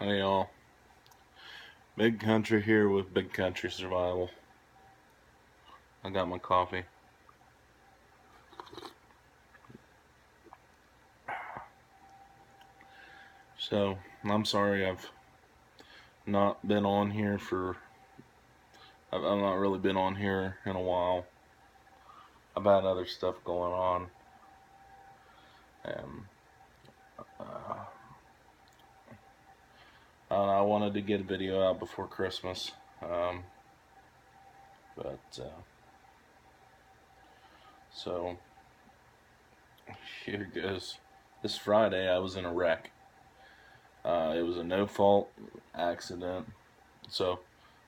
Hey y'all, Big Country here with Big Country Survival. I got my coffee. So, I'm sorry I've not been on here I've not really been on here in a while. I've had other stuff going on. And uh, I wanted to get a video out before Christmas. Um, but, so, here goes. This Friday I was in a wreck. It was a no-fault accident. So,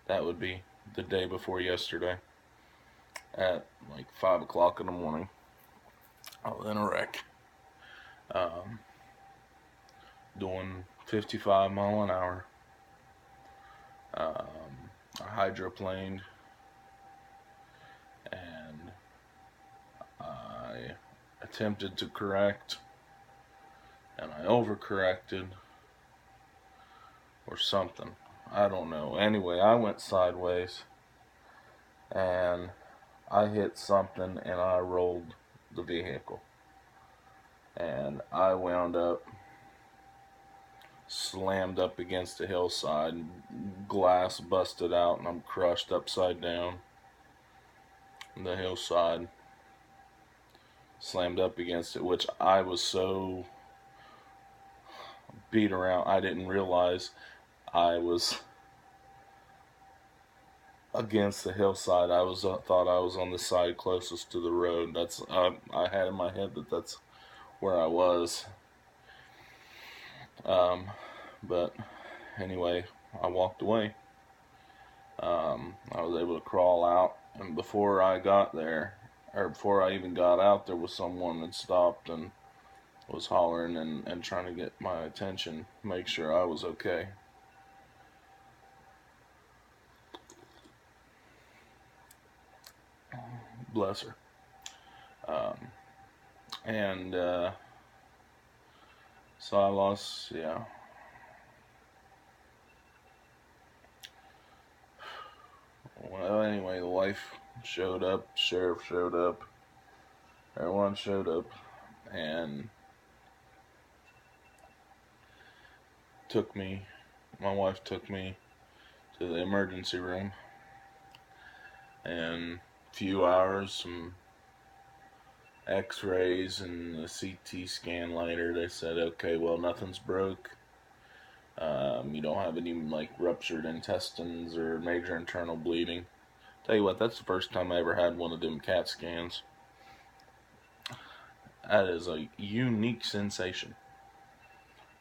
that would be the day before yesterday at like 5 o'clock in the morning. I was in a wreck. Um, Doing 55 mile an hour. I hydroplaned and I attempted to correct and I overcorrected or something. I don't know. Anyway, I went sideways and I hit something and I rolled the vehicle. And I wound up slammed up against a hillside, glass busted out, and I'm crushed upside down. The hillside, slammed up against it, which I was so beat around, I didn't realize I was against the hillside. I was thought I was on the side closest to the road. I had in my head that that's where I was. But anyway, I walked away. I was able to crawl out, and before I got there, or before I even got out, there was someone that stopped and was hollering and trying to get my attention, make sure I was okay. Bless her. Um, and so I lost, yeah. Well, anyway, the wife showed up, sheriff showed up, everyone showed up, and my wife took me to the emergency room. And a few hours, some x-rays and a CT scan later, they said, okay, well, nothing's broke. You don't have any like ruptured intestines or major internal bleeding. Tell you what, that's the first time I ever had one of them CAT scans. That is a unique sensation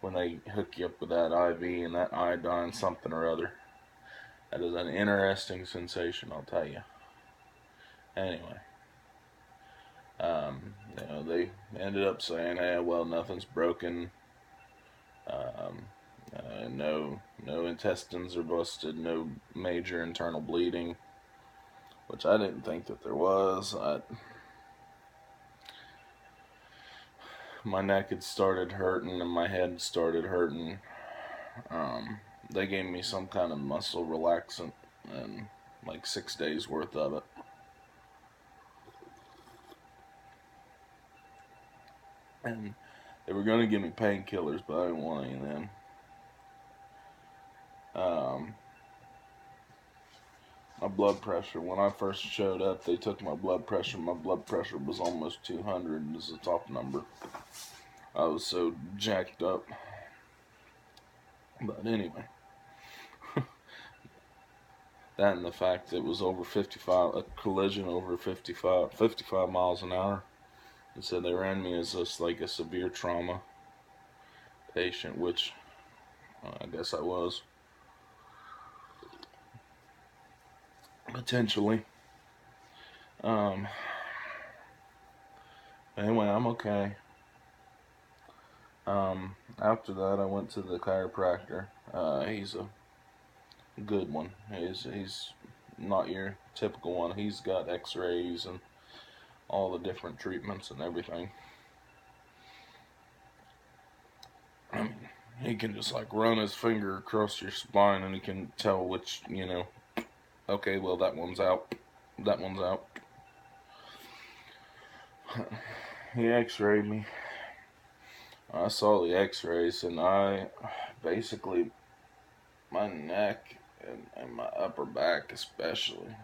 when they hook you up with that IV and that iodine something or other. That is an interesting sensation, I'll tell you. Anyway, they ended up saying, "Hey, well, nothing's broken. Um, no intestines are busted. No major internal bleeding," which I didn't think that there was. My neck had started hurting and my head started hurting. They gave me some kind of muscle relaxant and like 6 days worth of it. And they were going to give me painkillers, but I didn't want any then. My blood pressure, when I first showed up, they took my blood pressure. My blood pressure was almost 200 as the top number. I was so jacked up. But anyway, that and the fact that it was over 55, a collision over 55 miles an hour. They said they ran me as just like a severe trauma patient, which I guess I was. Potentially. Anyway, I'm okay. After that, I went to the chiropractor. He's a good one. He's not your typical one. He's got X-rays and all the different treatments and everything. he can just like run his finger across your spine and he can tell which, okay, well, that one's out. That one's out. He x-rayed me. I saw the x-rays, and I basically, my neck and my upper back especially,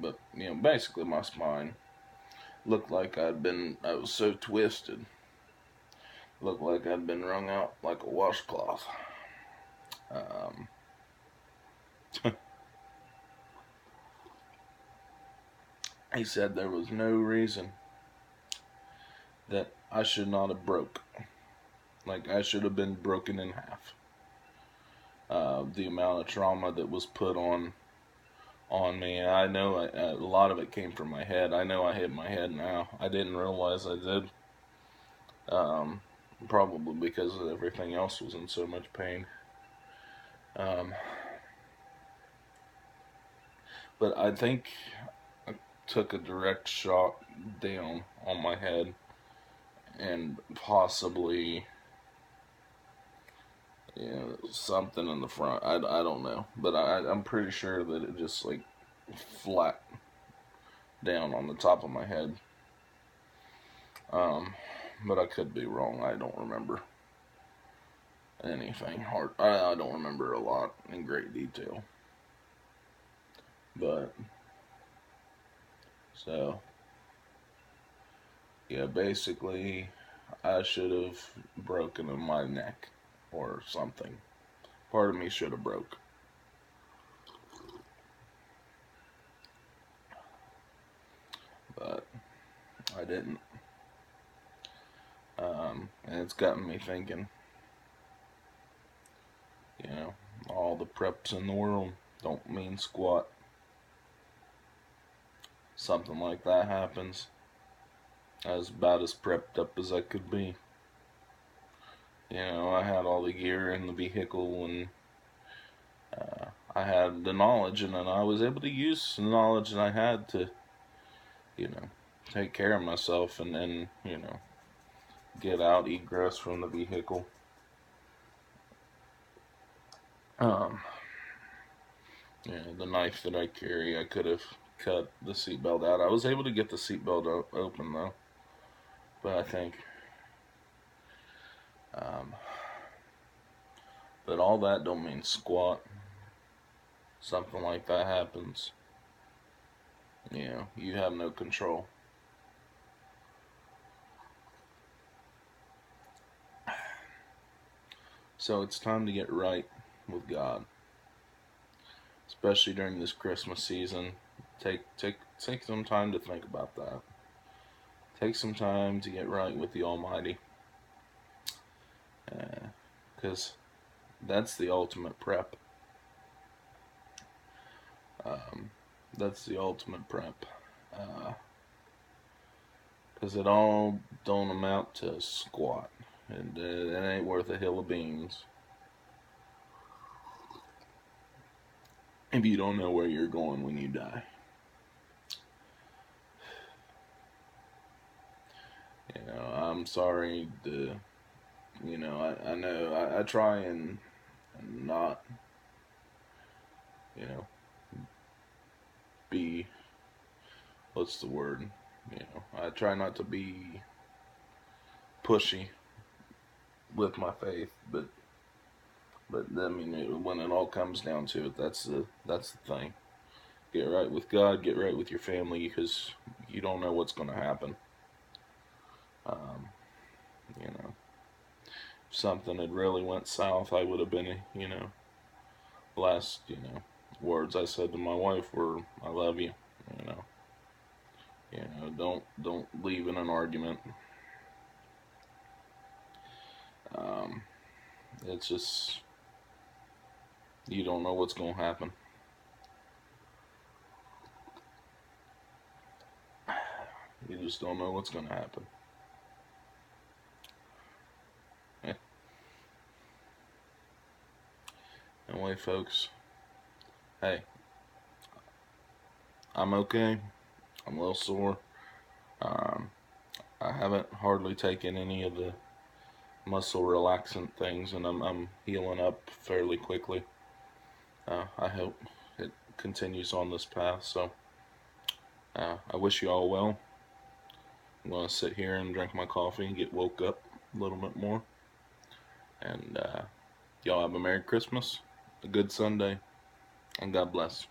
but, basically my spine looked like I was so twisted. Looked like I'd been wrung out like a washcloth. Um, he said there was no reason that I should not have broke. Like, I should have been broken in half. The amount of trauma that was put on me. I know a lot of it came from my head. I know I hit my head now. I didn't realize I did. Um, Probably because everything else was in so much pain. But I think I took a direct shot down on my head and possibly, something in the front. I don't know. But I'm pretty sure that it just like flat down on the top of my head. But I could be wrong. I don't remember anything hard. I don't remember a lot in great detail. But, so, yeah, basically, I should have broken my neck or something. Part of me should have broke. But I didn't. And it's gotten me thinking, all the preps in the world don't mean squat. Something like that happens. I was about as prepped up as I could be. I had all the gear in the vehicle, and I had the knowledge, and then I was able to use the knowledge that I had to, take care of myself and then, get out egress from the vehicle. The knife that I carry, I could have cut the seatbelt out. I was able to get the seatbelt open though, but I think, but all that don't mean squat. Something like that happens, you have no control. So it's time to get right with God, especially during this Christmas season. Take some time to think about that. Take some time to get right with the Almighty, because that's the ultimate prep. That's the ultimate prep, because it all don't amount to squat, and it ain't worth a hill of beans if you don't know where you're going when you die. I'm sorry to, I know I try and not, be, what's the word? I try not to be pushy with my faith, but I mean, when it all comes down to it, that's the thing. Get right with God, get right with your family, because you don't know what's going to happen. If something had really went south, I would have been, last, words I said to my wife were, "I love you." Don't leave in an argument. It's just, you don't know what's going to happen. You just don't know what's going to happen. Anyway, folks, hey, I'm okay. I'm a little sore. I haven't hardly taken any of the muscle relaxant things, and I'm healing up fairly quickly. I hope it continues on this path. So I wish you all well. I'm gonna sit here and drink my coffee and get woke up a little bit more. And y'all have a Merry Christmas, a good Sunday, and God bless.